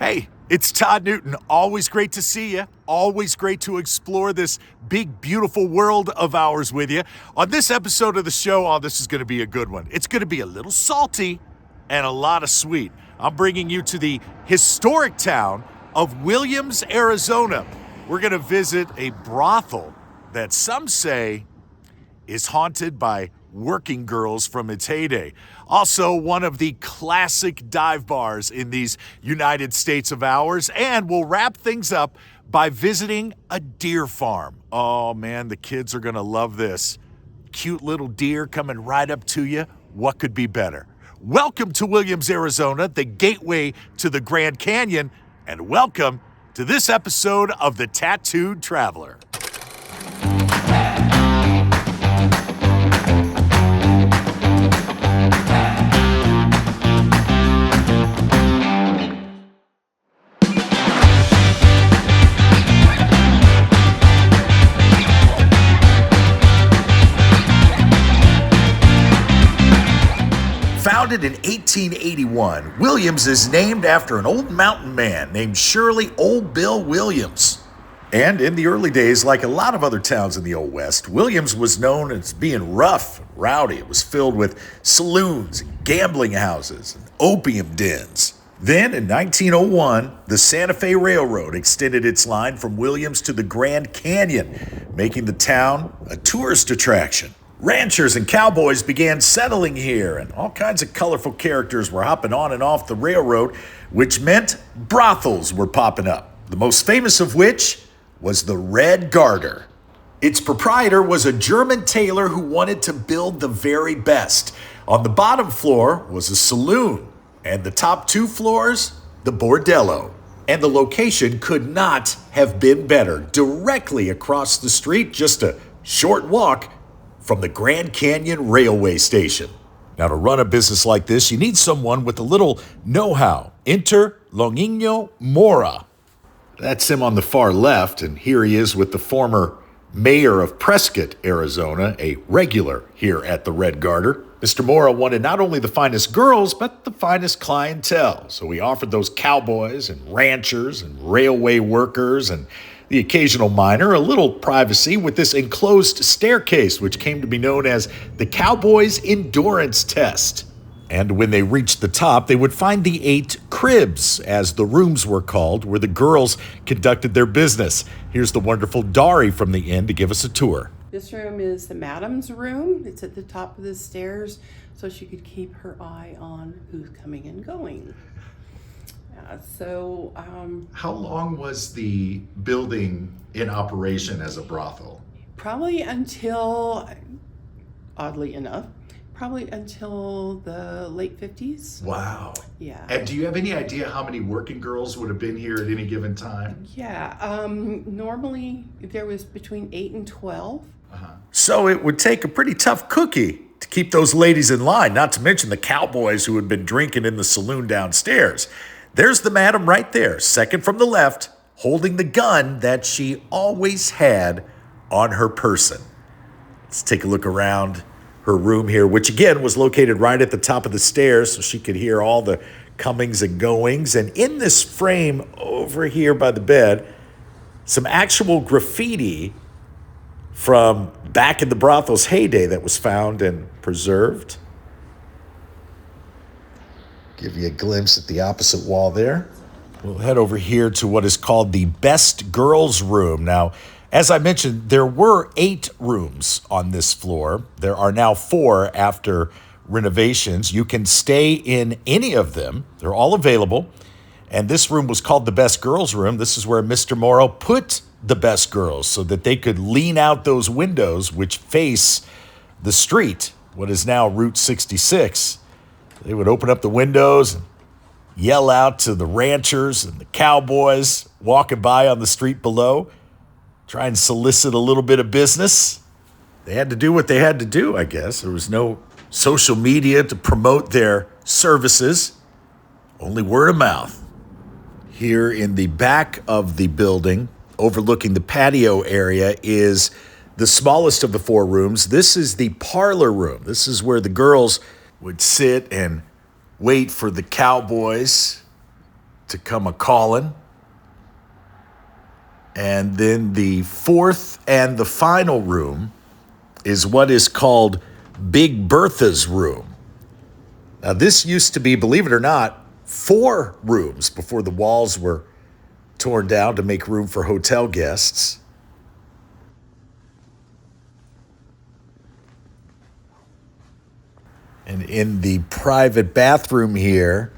Hey, it's Todd Newton. Always great to see you. Always great to explore this big, beautiful world of ours with you. On this episode of the show, this is going to be a good one. It's going to be a little salty and a lot of sweet. I'm bringing you to the historic town of Williams, Arizona. We're going to visit a brothel that some say is haunted by working girls from its heyday. Also, one of the classic dive bars in these United States of ours. And we'll wrap things up by visiting a deer farm. Oh man, the kids are gonna love this. Cute little deer coming right up to you. What could be better? Welcome to Williams, Arizona, the gateway to the Grand Canyon, and welcome to this episode of The Tattooed Traveler. Founded in 1881, Williams is named after an old mountain man named Shirley Old Bill Williams. And in the early days, like a lot of other towns in the Old West, Williams was known as being rough and rowdy. It was filled with saloons, gambling houses, and opium dens. Then in 1901, the Santa Fe Railroad extended its line from Williams to the Grand Canyon, making the town a tourist attraction. Ranchers and cowboys began settling here, and all kinds of colorful characters were hopping on and off the railroad, which meant brothels were popping up, the most famous of which was the Red Garter. Its proprietor was a German tailor who wanted to build the very best. On the bottom floor was a saloon, and the top two floors, the bordello. And the location could not have been better. Directly across the street, just a short walk from the Grand Canyon Railway Station. Now, to run a business like this, you need someone with a little know-how. Enter Longinho Mora. That's him on the far left, and here he is with the former mayor of Prescott, Arizona, a regular here at the Red Garter. Mr. Mora wanted not only the finest girls, but the finest clientele. So he offered those cowboys and ranchers and railway workers and the occasional miner a little privacy with this enclosed staircase, which came to be known as the Cowboys' Endurance Test. And when they reached the top, they would find the 8 cribs, as the rooms were called, where the girls conducted their business. Here's the wonderful Dari from the inn to give us a tour. This room is the madam's room. It's at the top of the stairs, so she could keep her eye on who's coming and going. How long was the building in operation as a brothel? Probably until, oddly enough, until the late 50s. Wow. Yeah. And do you have any idea how many working girls would have been here at any given time? Yeah. Normally there was between 8 and 12. So it would take a pretty tough cookie to keep those ladies in line, not to mention the cowboys who had been drinking in the saloon downstairs. There's the madam right there, second from the left, holding the gun that she always had on her person. Let's take a look around her room here, which again was located right at the top of the stairs so she could hear all the comings and goings. And in this frame over here by the bed, some actual graffiti from back in the brothel's heyday that was found and preserved. Give you a glimpse at the opposite wall there. We'll head over here to what is called the Best Girls Room. Now, as I mentioned, there were 8 rooms on this floor. There are now 4 after renovations. You can stay in any of them. They're all available. And this room was called the Best Girls Room. This is where Mr. Morrow put the best girls so that they could lean out those windows which face the street, what is now Route 66. They would open up the windows and yell out to the ranchers and the cowboys walking by on the street below, try and solicit a little bit of business. They had to do what they had to do, I guess. There was no social media to promote their services, only word of mouth. Here in the back of the building, overlooking the patio area, is the smallest of the 4 rooms. This is the parlor room. This is where the girls would sit and wait for the cowboys to come a-calling. And then the fourth and the final room is what is called Big Bertha's room. Now, this used to be, believe it or not, 4 rooms before the walls were torn down to make room for hotel guests. And in the private bathroom here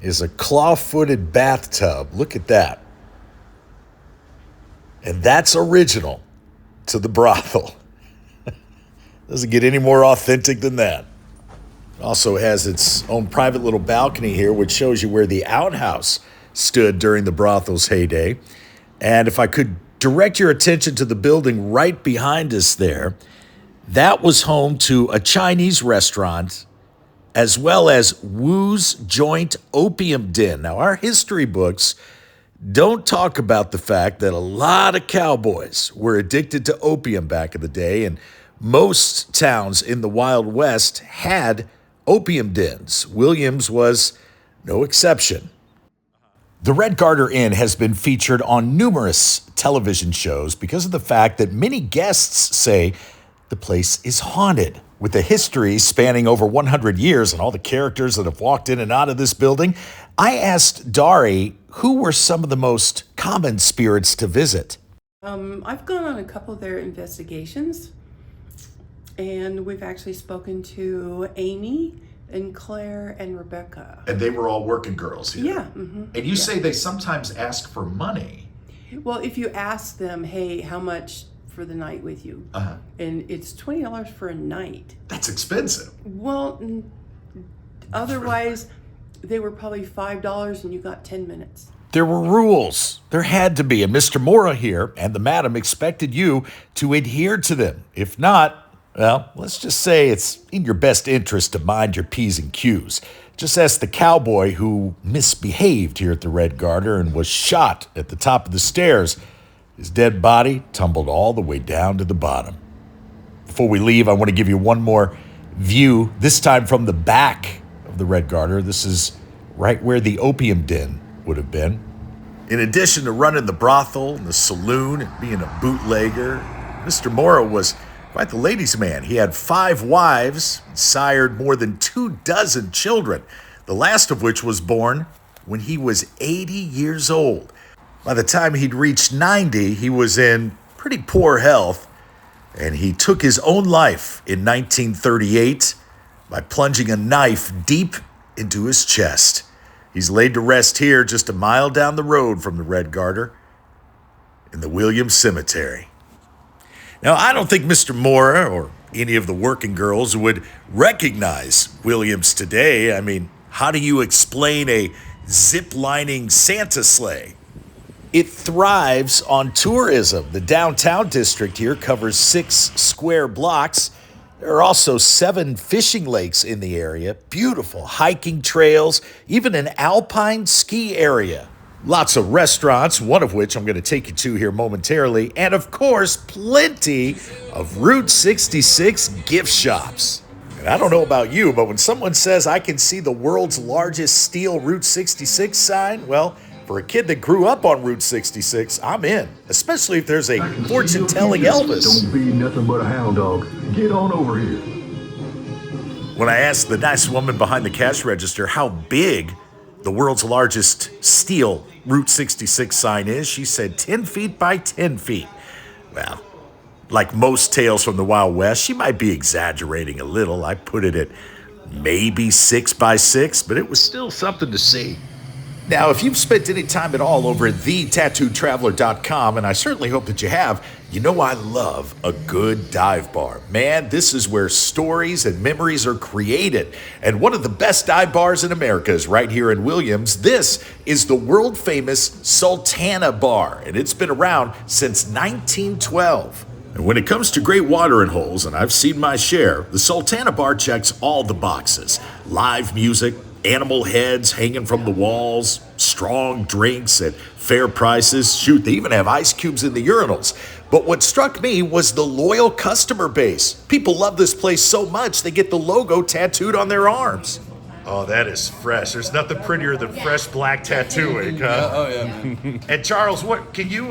is a claw-footed bathtub. Look at that. And that's original to the brothel. Doesn't get any more authentic than that. It also has its own private little balcony here, which shows you where the outhouse stood during the brothel's heyday. And if I could direct your attention to the building right behind us there, that was home to a Chinese restaurant, as well as Wu's Joint Opium Den. Now, our history books don't talk about the fact that a lot of cowboys were addicted to opium back in the day, and most towns in the Wild West had opium dens. Williams was no exception. The Red Garter Inn has been featured on numerous television shows because of the fact that many guests say the place is haunted. With a history spanning over 100 years and all the characters that have walked in and out of this building, I asked Dari who were some of the most common spirits to visit. I've gone on a couple of their investigations, and we've actually spoken to Amy and Claire and Rebecca. And they were all working girls here. Yeah. Mm-hmm. And you say they sometimes ask for money. Well, if you ask them, hey, how much for the night with you? And it's $20 for a night. That's expensive. Well, otherwise, they were probably $5 and you got 10 minutes. There were rules. There had to be. And Mr. Mora here and the madam expected you to adhere to them. If not, well, let's just say it's in your best interest to mind your P's and Q's. Just ask the cowboy who misbehaved here at the Red Garter and was shot at the top of the stairs. His dead body tumbled all the way down to the bottom. Before we leave, I want to give you one more view, this time from the back of the Red Garter. This is right where the opium den would have been. In addition to running the brothel and the saloon and being a bootlegger, Mr. Mora was quite the ladies' man. He had 5 wives and sired more than 24 children, the last of which was born when he was 80 years old. By the time he'd reached 90, he was in pretty poor health, and he took his own life in 1938 by plunging a knife deep into his chest. He's laid to rest here just a mile down the road from the Red Garter in the Williams Cemetery. Now, I don't think Mr. Mora or any of the working girls would recognize Williams today. I mean, how do you explain a zip-lining Santa sleigh? It thrives on tourism. The downtown district here covers 6 square blocks. There are also 7 fishing lakes in the area, beautiful hiking trails, even an alpine ski area. Lots of restaurants, one of which I'm going to take you to here momentarily, and of course, plenty of Route 66 gift shops. And I don't know about you, but when someone says I can see the world's largest steel Route 66 sign, well, for a kid that grew up on Route 66, I'm in, especially if there's a fortune-telling Elvis. Don't be nothing but a hound dog. Get on over here. When I asked the nice woman behind the cash register how big the world's largest steel Route 66 sign is, she said 10 feet by 10 feet. Well, like most tales from the Wild West, she might be exaggerating a little. I put it at maybe 6 by 6, but it was still something to see. Now, if you've spent any time at all over at thetattooedtraveler.com, and I certainly hope that you have, you know I love a good dive bar. Man, this is where stories and memories are created. And one of the best dive bars in America is right here in Williams. This is the world-famous Sultana Bar, and it's been around since 1912. And when it comes to great watering holes, and I've seen my share, the Sultana Bar checks all the boxes. Live music, animal heads hanging from the walls, strong drinks at fair prices. Shoot, they even have ice cubes in the urinals. But what struck me was the loyal customer base. People love this place so much they get the logo tattooed on their arms. Oh, that is fresh. There's nothing prettier than fresh black tattooing, huh? Oh yeah, man. And Charles, what can you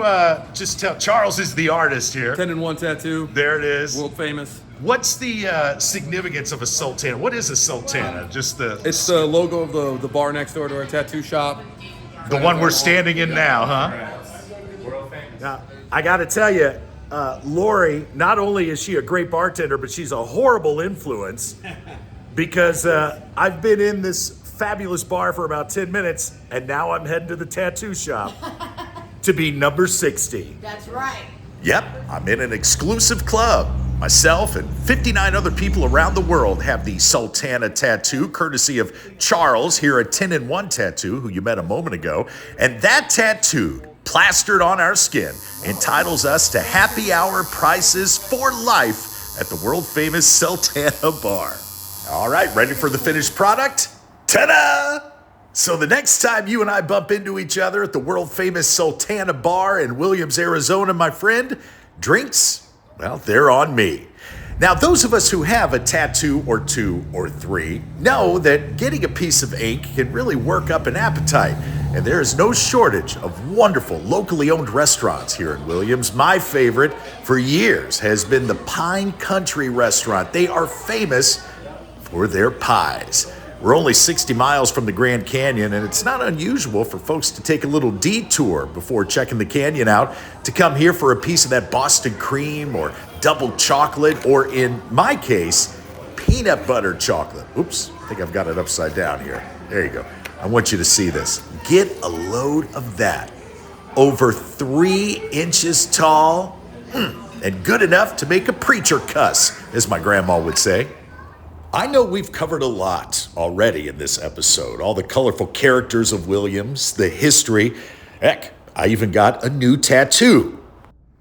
just tell? Charles is the artist here. 10-in-1 tattoo. There it is. World famous. What's the significance of a sultana? What is a sultana? Just It's the logo of the bar next door to our tattoo shop. the one we're standing in now, huh? Now, I got to tell you, Lori, not only is she a great bartender, but she's a horrible influence because I've been in this fabulous bar for about 10 minutes, and now I'm heading to the tattoo shop to be number 60. That's right. Yep, I'm in an exclusive club. Myself and 59 other people around the world have the Sultana tattoo, courtesy of Charles here at 10-in-1 Tattoo, who you met a moment ago. And that tattoo, plastered on our skin, entitles us to happy hour prices for life at the world-famous Sultana Bar. All right, ready for the finished product? Ta-da! So the next time you and I bump into each other at the world-famous Sultana Bar in Williams, Arizona, my friend, drinks, well, they're on me. Now, those of us who have a tattoo or two or three know that getting a piece of ink can really work up an appetite. And there is no shortage of wonderful locally owned restaurants here in Williams. My favorite for years has been the Pine Country Restaurant. They are famous for their pies. We're only 60 miles from the Grand Canyon, and it's not unusual for folks to take a little detour before checking the canyon out to come here for a piece of that Boston cream or double chocolate, or in my case, peanut butter chocolate. Oops, I think I've got it upside down here. There you go. I want you to see this. Get a load of that. Over 3 inches tall, and good enough to make a preacher cuss, as my grandma would say. I know we've covered a lot already in this episode. All the colorful characters of Williams, the history. Heck, I even got a new tattoo.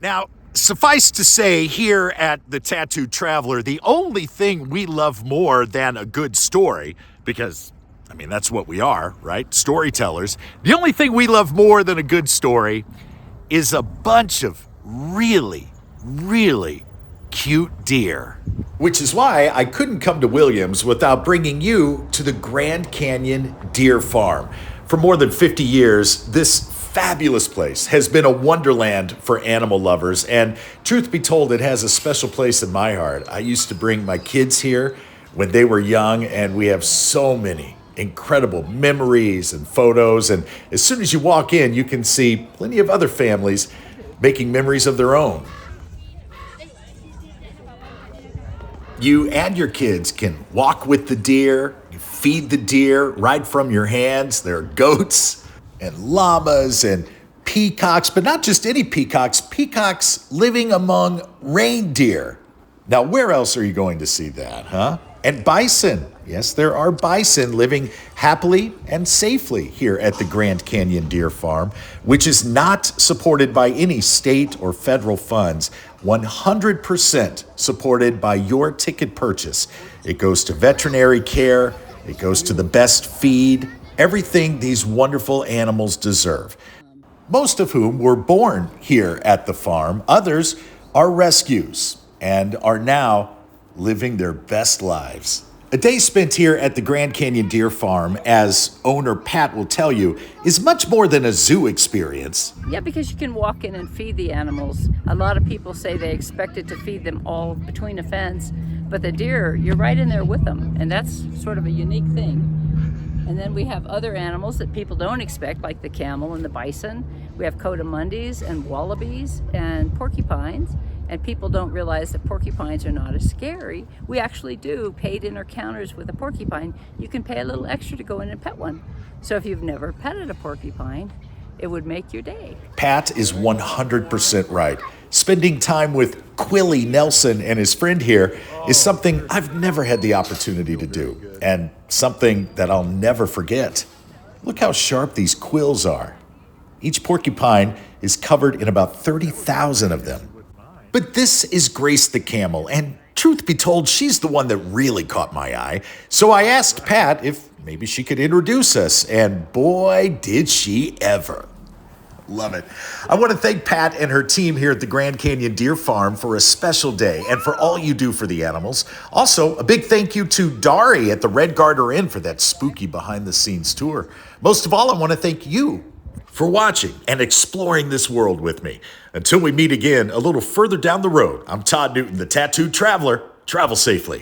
Now, suffice to say, here at the Tattoo Traveler, the only thing we love more than a good story, because, I mean, that's what we are, right? Storytellers. The only thing we love more than a good story is a bunch of really cute deer. Which is why I couldn't come to Williams without bringing you to the Grand Canyon Deer Farm. For more than 50 years, this fabulous place has been a wonderland for animal lovers, and truth be told, it has a special place in my heart. I used to bring my kids here when they were young, and we have so many incredible memories and photos, and as soon as you walk in, you can see plenty of other families making memories of their own. You and your kids can walk with the deer, you feed the deer right from your hands. There are goats and llamas and peacocks, but not just any peacocks, peacocks living among reindeer. Now, where else are you going to see that, huh? And bison. Yes, there are bison living happily and safely here at the Grand Canyon Deer Farm, which is not supported by any state or federal funds. 100% supported by your ticket purchase. It goes to veterinary care, it goes to the best feed, everything these wonderful animals deserve. Most of whom were born here at the farm. Others are rescues and are now living their best lives. A day spent here at the Grand Canyon Deer Farm, as owner Pat will tell you, is much more than a zoo experience. Yeah, because you can walk in and feed the animals. A lot of people say they expected to feed them all between a fence, but the deer, you're right in there with them, and that's sort of a unique thing. And then we have other animals that people don't expect, like the camel and the bison. We have coatimundis and wallabies and porcupines. And people don't realize that porcupines are not as scary. We actually do paid in encounters with a porcupine. You can pay a little extra to go in and pet one. So if you've never petted a porcupine, it would make your day. Pat is 100% right. Spending time with Quilly Nelson and his friend here is something I've never had the opportunity to do, and something that I'll never forget. Look how sharp these quills are. Each porcupine is covered in about 30,000 of them. But this is Grace the camel, and truth be told, she's the one that really caught my eye. So I asked Pat if maybe she could introduce us, and boy, did she ever. Love it. I want to thank Pat and her team here at the Grand Canyon Deer Farm for a special day and for all you do for the animals. Also, a big thank you to Dari at the Red Garter Inn for that spooky behind-the-scenes tour. Most of all, I want to thank you for watching and exploring this world with me. Until we meet again a little further down the road, I'm Todd Newton, the Tattooed Traveler. Travel safely.